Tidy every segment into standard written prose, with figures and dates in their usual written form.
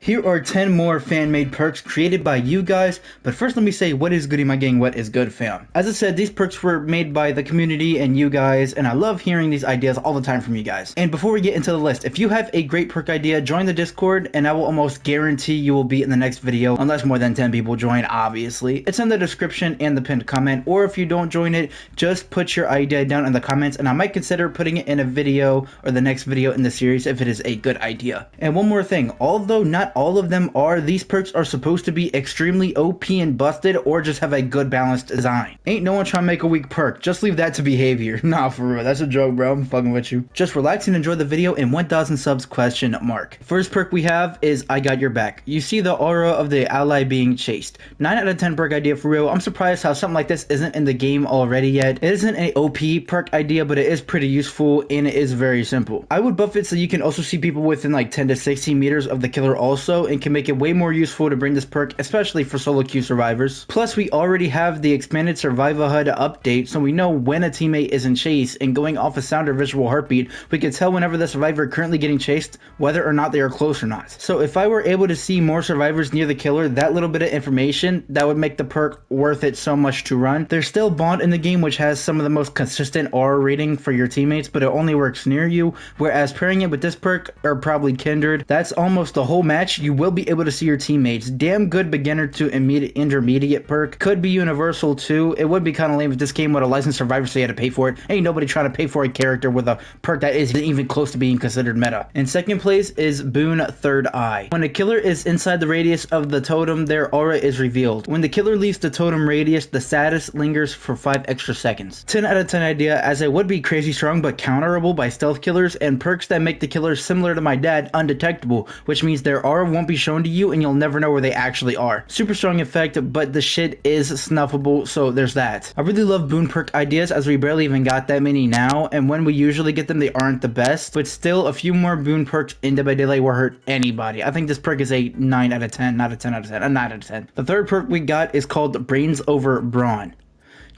Here are 10 more fan-made perks created by you guys, but first let me say what is goody my gang, what is good fam. As I said, these perks were made by the community and you guys, and I love hearing these ideas all the time from you guys. And before we get into the list, if you have a great perk idea, join the Discord and I will almost guarantee you will be in the next video, unless more than 10 people join, obviously. It's in the description and the pinned comment, or if you don't join it, just put your idea down in the comments and I might consider putting it in a video or the next video in the series if it is a good idea. And one more thing, although not all of them are, these perks are supposed to be extremely OP and busted or just have a good balanced design. Ain't no one trying to make a weak perk, just leave that to behavior. Nah, for real, that's a joke, bro, I'm fucking with you. Just relax and enjoy the video and 1,000 subs question mark. First perk we have is I Got Your Back. You see the aura of the ally being chased. 9 out of 10 perk idea for real. I'm surprised how something like this isn't in the game already yet. It isn't an OP perk idea, but it is pretty useful and it is very simple. I would buff it so you can also see people within like 10 to 16 meters of the killer also, and can make it way more useful to bring this perk, especially for solo queue survivors. Plus, we already have the expanded survival HUD update, so we know when a teammate is in chase, and going off a sound or visual heartbeat, we can tell whenever the survivor currently getting chased, whether or not they are close or not. So if I were able to see more survivors near the killer, that little bit of information, that would make the perk worth it so much to run. There's still Bond in the game, which has some of the most consistent aura rating for your teammates, but it only works near you, whereas pairing it with this perk, or probably Kindred, that's almost the whole match. You will be able to see your teammates. Damn good beginner to intermediate perk. Could be universal too. It would be kind of lame if this game with a licensed survivor so you had to pay for it. Ain't nobody trying to pay for a character with a perk that isn't even close to being considered meta. In second place is Boone Third Eye. When a killer is inside the radius of the totem, their aura is revealed. When the killer leaves the totem radius, the status lingers for 5 extra seconds. 10 out of 10 idea, as it would be crazy strong but counterable by stealth killers, and perks that make the killers similar to my dad undetectable, which means their aura won't be shown to you and you'll never know where they actually are. Super strong effect, but the shit is snuffable, so there's that. I really love Boone perk ideas, as we barely even got that many now, and when we usually get them they aren't the best, but still a few more Boone perks in Dead by Daylight will hurt anybody. I think this perk is a 9 out of 10, not a 10 out of 10, a 9 out of 10. The third perk we got is called Brains Over Brawn.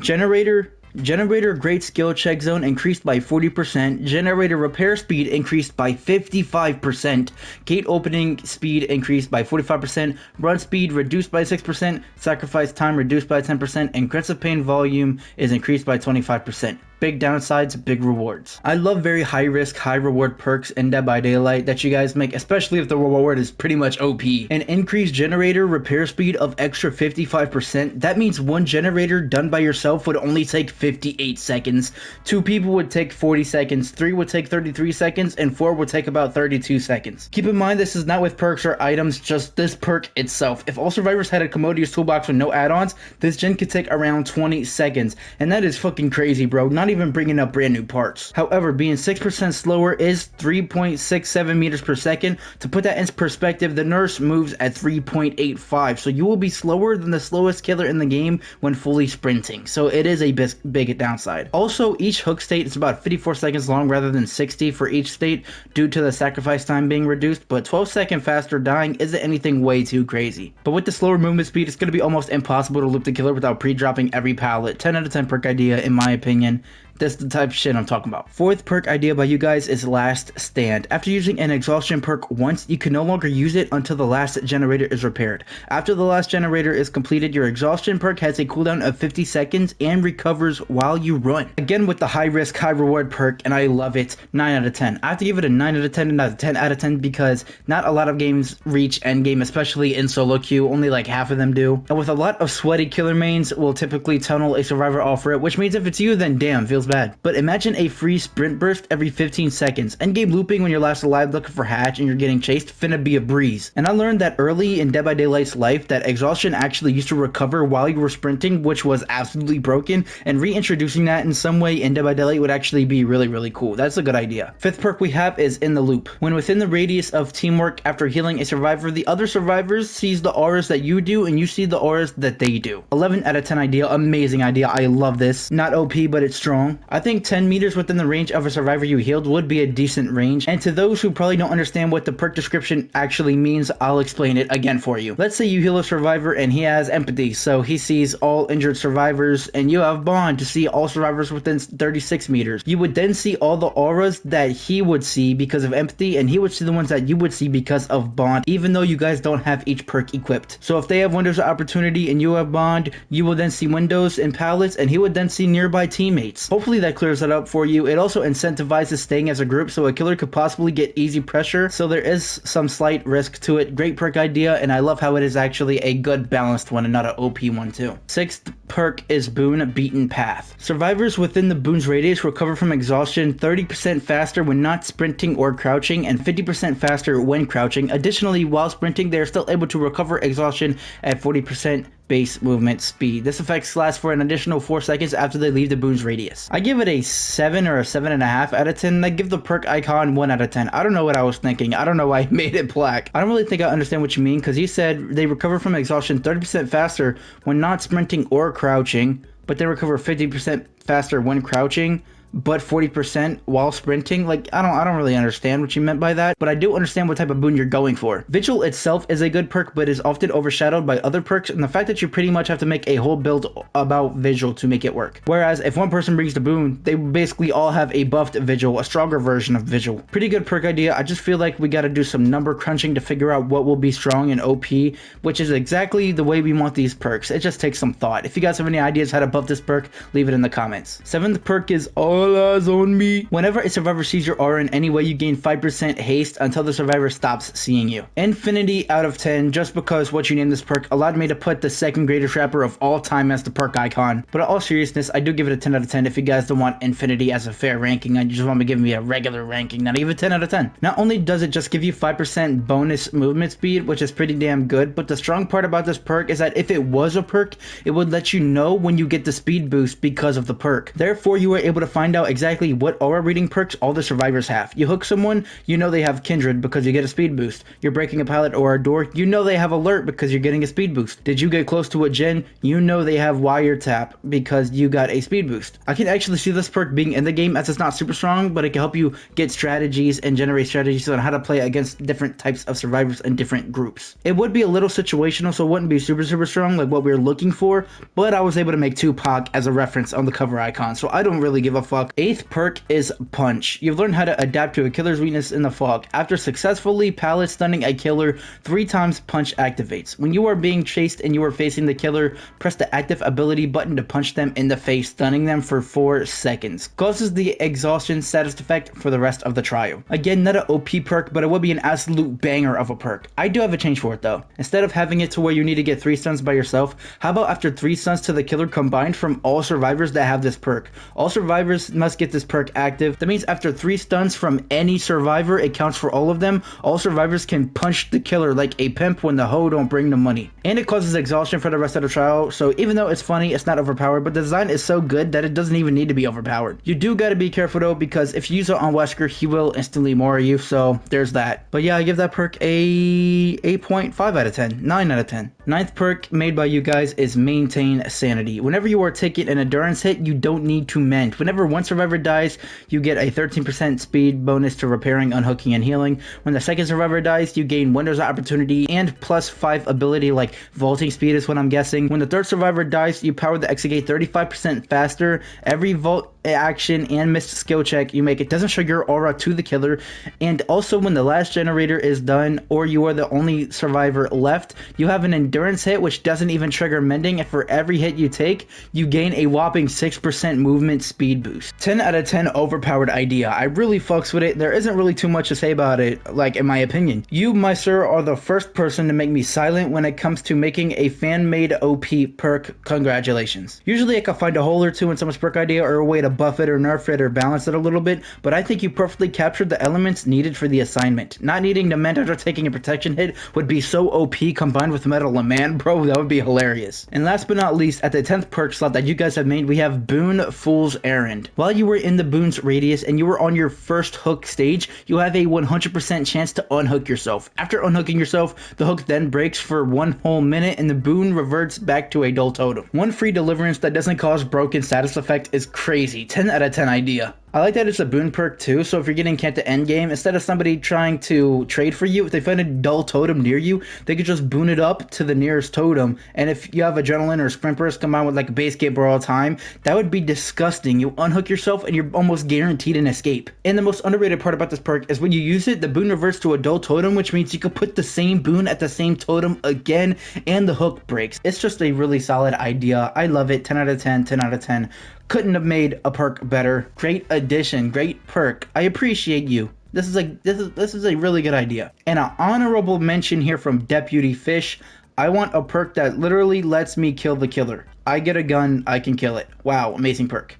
Generator great skill check zone increased by 40%, generator repair speed increased by 55%, gate opening speed increased by 45%, run speed reduced by 6%, sacrifice time reduced by 10%, and aggressive pain volume is increased by 25%. Big downsides, big rewards. I love very high risk, high reward perks in Dead by Daylight that you guys make, especially if the reward is pretty much OP. An increased generator repair speed of extra 55%. That means one generator done by yourself would only take 58 seconds. 2 people would take 40 seconds, 3 would take 33 seconds, and 4 would take about 32 seconds. Keep in mind this is not with perks or items, just this perk itself. If all survivors had a commodious toolbox with no add-ons, this gen could take around 20 seconds. And that is fucking crazy, bro. Not even bringing up brand new parts. However, being 6% slower is 3.67 meters per second. To put that in perspective, the nurse moves at 3.85, so you will be slower than the slowest killer in the game when fully sprinting, so it is a big downside. Also, each hook state is about 54 seconds long rather than 60 for each state due to the sacrifice time being reduced, but 12-second faster dying isn't anything way too crazy. But with the slower movement speed, it's going to be almost impossible to loop the killer without pre-dropping every pallet. 10 out of 10 perk idea in my opinion. That's the type of shit I'm talking about. Fourth perk idea by you guys is Last Stand. After using an exhaustion perk once, you can no longer use it until the last generator is repaired. After the last generator is completed, your exhaustion perk has a cooldown of 50 seconds and recovers while you run. Again with the high risk, high reward perk, and I love it. 9 out of 10. I have to give it a 9 out of 10 and not a 10 out of 10 because not a lot of games reach endgame, especially in solo queue. Only like half of them do. And with a lot of sweaty killer mains will typically tunnel a survivor off for it, which means if it's you, then damn, feels bad. But imagine a free sprint burst every 15 seconds. Endgame looping when you're last alive looking for hatch and you're getting chased, finna be a breeze. And I learned that early in Dead by Daylight's life that exhaustion actually used to recover while you were sprinting, which was absolutely broken, and reintroducing that in some way in Dead by Daylight would actually be really cool. That's a good idea. Fifth perk we have is In the Loop. When within the radius of teamwork after healing a survivor, the other survivors sees the auras that you do and you see the auras that they do. 11 out of 10 idea, amazing idea, I love this. Not OP, but it's strong. I think 10 meters within the range of a survivor you healed would be a decent range, and to those who probably don't understand what the perk description actually means, I'll explain it again for you. Let's say you heal a survivor and he has empathy, so he sees all injured survivors, and you have bond to see all survivors within 36 meters. You would then see all the auras that he would see because of empathy, and he would see the ones that you would see because of bond, even though you guys don't have each perk equipped. So if they have windows of opportunity and you have bond, you will then see windows and pallets, and he would then see nearby teammates. Hopefully that clears that up for you. It also incentivizes staying as a group, so a killer could possibly get easy pressure, so there is some slight risk to it. Great perk idea, and I love how it is actually a good balanced one and not an OP one too. Sixth perk is Boone Beaten Path. Survivors within the Boone's radius recover from exhaustion 30% faster when not sprinting or crouching, and 50% faster when crouching. Additionally, while sprinting, they are still able to recover exhaustion at 40% base movement speed. This effect lasts for an additional 4 seconds after they leave the Boone's radius. I give it a 7 or a 7.5 out of 10. I give the perk icon 1 out of 10. I don't know what I was thinking. I don't know why I made it black. I don't really think I understand what you mean, because he said they recover from exhaustion 30% faster when not sprinting or crouching, but they recover 50% faster when crouching, but 40% while sprinting. Like, I don't really understand what you meant by that, but I do understand what type of boon you're going for. Vigil itself is a good perk, but is often overshadowed by other perks, and the fact that you pretty much have to make a whole build about Vigil to make it work. Whereas if one person brings the boon, they basically all have a buffed Vigil, a stronger version of Vigil. Pretty good perk idea. I just feel like we gotta do some number crunching to figure out what will be strong and OP, which is exactly the way we want these perks. It just takes some thought. If you guys have any ideas how to buff this perk, leave it in the comments. Seventh perk is All Eyes on Me. Whenever a survivor sees your aura in any way, you gain 5% haste until the survivor stops seeing you. Infinity out of 10, just because what you named this perk allowed me to put the second greatest rapper of all time as the perk icon. But in all seriousness, I do give it a 10 out of 10 if you guys don't want Infinity as a fair ranking. I just want to give me a regular ranking, not even 10 out of 10. Not only does it just give you 5% bonus movement speed, which is pretty damn good, but the strong part about this perk is that if it was a perk, it would let you know when you get the speed boost because of the perk. Therefore, you were able to find out exactly what aura reading perks all the survivors have. You hook someone, you know they have Kindred because you get a speed boost. You're breaking a pallet or a door, you know they have Alert because you're getting a speed boost. Did you get close to a gen, you know they have Wiretap because you got a speed boost. I can actually see this perk being in the game as it's not super strong, but it can help you get strategies and generate strategies on how to play against different types of survivors in different groups. It would be a little situational, so it wouldn't be super strong like what we were looking for, but I was able to make Tupac as a reference on the cover icon, so I don't really give a fuck. Eighth perk is Punch. You've learned how to adapt to a killer's weakness in the fog. After successfully pallet stunning a killer 3 times, Punch activates. When you are being chased and you are facing the killer, press the active ability button to punch them in the face, stunning them for 4 seconds. Causes the exhaustion status effect for the rest of the trial. Again, not an OP perk, but it would be an absolute banger of a perk. I do have a change for it though. Instead of having it to where you need to get 3 stuns by yourself, how about after 3 stuns to the killer combined from all survivors that have this perk? All survivors must get this perk active. That means after 3 stuns from any survivor, it counts for all of them. All survivors can punch the killer like a pimp when the hoe don't bring the money. And it causes exhaustion for the rest of the trial, so even though it's funny, it's not overpowered, but the design is so good that it doesn't even need to be overpowered. You do gotta be careful though, because if you use it on Wesker, he will instantly more you, so there's that. But yeah, I give that perk a 8.5 out of 10, 9 out of 10. Ninth perk made by you guys is Maintain Sanity. Whenever you are taking an endurance hit, you don't need to mend. Whenever one survivor dies, you get a 13% speed bonus to repairing, unhooking, and healing. When the second survivor dies, you gain windows of opportunity and +5 ability like vaulting speed is what I'm guessing. When the third survivor dies, you power the Exegate 35% faster. Every vault action and missed skill check you make, it doesn't show your aura to the killer. And also when the last generator is done or you are the only survivor left, you have an endurance hit which doesn't even trigger mending, and for every hit you take, you gain a whopping 6% movement speed boost. 10 out of 10 overpowered idea. I really fucks with it. There isn't really too much to say about it, like in my opinion. You, my sir, are the first person to make me silent when it comes to making a fan-made OP perk. Congratulations. Usually I can find a hole or two in someone's perk idea or a way to buff it or nerf it or balance it a little bit, but I think you perfectly captured the elements needed for the assignment. Not needing to mend after taking a protection hit would be so OP combined with Metal Man, bro, that would be hilarious. And last but not least, at the 10th perk slot that you guys have made, we have Boones Errand. While you were in the Boone's radius and you were on your first hook stage, you have a 100% chance to unhook yourself. After unhooking yourself, the hook then breaks for 1 whole minute and the boon reverts back to a dull totem. One free deliverance that doesn't cause broken status effect is crazy. crazy. 10 out of 10 idea. I like that it's a boon perk too, so if you're getting camped at endgame, instead of somebody trying to trade for you, if they find a dull totem near you, they could just boon it up to the nearest totem, and if you have adrenaline or sprint burst come out with like a base cape all the time, that would be disgusting. You unhook yourself and you're almost guaranteed an escape. And the most underrated part about this perk is when you use it, the boon reverts to a dull totem, which means you could put the same boon at the same totem again, and the hook breaks. It's just a really solid idea. I love it. 10 out of 10, 10 out of 10. Couldn't have made a perk better. Great addition, great perk. I appreciate you. This is a really good idea. And an honorable mention here from Deputy Fish. I want a perk that literally lets me kill the killer. I get a gun, I can kill it. Wow, amazing perk.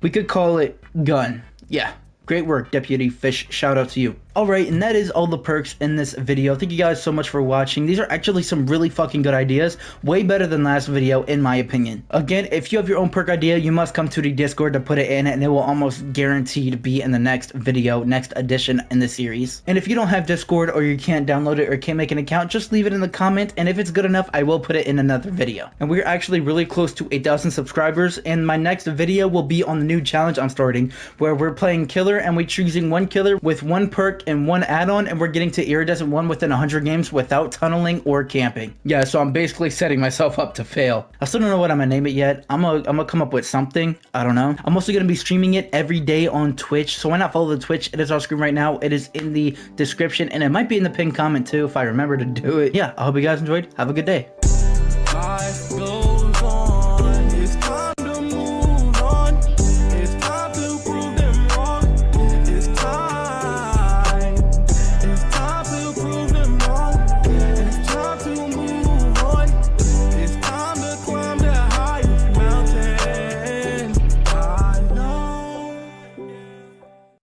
We could call it gun. Yeah. Great work, Deputy Fish. Shout out to you. Alright, and that is all the perks in this video. Thank you guys so much for watching. These are actually some really fucking good ideas. Way better than last video, in my opinion. Again, if you have your own perk idea, you must come to the Discord to put it in, and it will almost guarantee to be in the next video, next edition in the series. And if you don't have Discord, or you can't download it, or can't make an account, just leave it in the comment, and if it's good enough, I will put it in another video. And we're actually really close to 8,000 subscribers, and my next video will be on the new challenge I'm starting, where we're playing killer, and we're choosing one killer with one perk and one add-on, and we're getting to iridescent 1 within 100 games without tunneling or camping. Yeah, so I'm basically setting myself up to fail. I still don't know what I'm gonna name it yet. I'm gonna come up with something. I don't know. I'm also gonna be streaming it every day on Twitch, so why not follow the Twitch? It is on screen right now. It is in the description, and it might be in the pinned comment too if I remember to do it. Yeah, I hope you guys enjoyed. Have a good day.